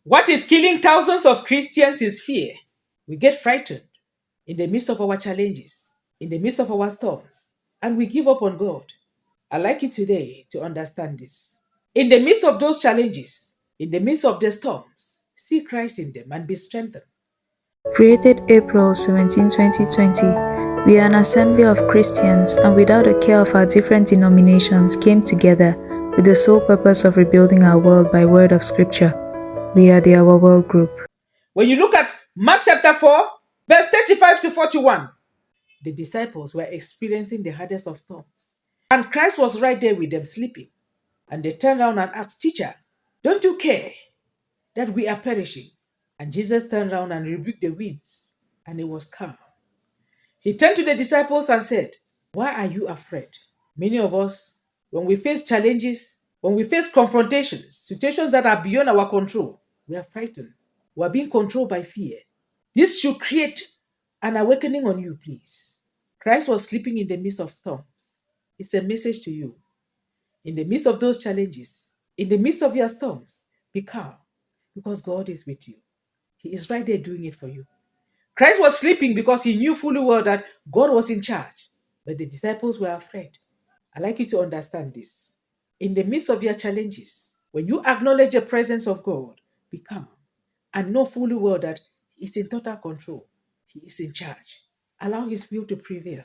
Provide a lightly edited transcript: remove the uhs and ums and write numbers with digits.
What is killing thousands of Christians is fear. We get frightened in the midst of our challenges, in the midst of our storms, and we give up on God. I'd like you today to understand this. In the midst of those challenges, in the midst of the storms, see Christ in them and be strengthened. Created April 17, 2020, we are an assembly of Christians and without the care of our different denominations came together with the sole purpose of rebuilding our world by word of scripture. We are the Our World Group. When you look at Mark chapter 4, verse 35 to 41, the disciples were experiencing the hardest of storms. And Christ was right there with them sleeping. And they turned around and asked, Teacher, don't you care that we are perishing? And Jesus turned around and rebuked the winds, and it was calm. He turned to the disciples and said, Why are you afraid? Many of us, when we face challenges, when we face confrontations, situations that are beyond our control, we are frightened. We are being controlled by fear. This should create an awakening on you, please. Christ was sleeping in the midst of storms. It's a message to you. In the midst of those challenges, in the midst of your storms, be calm because God is with you. He is right there doing it for you. Christ was sleeping because he knew fully well that God was in charge, but the disciples were afraid. I'd like you to understand this. In the midst of your challenges, when you acknowledge the presence of God, be calm and know fully well that He is in total control. He is in charge. Allow His will to prevail.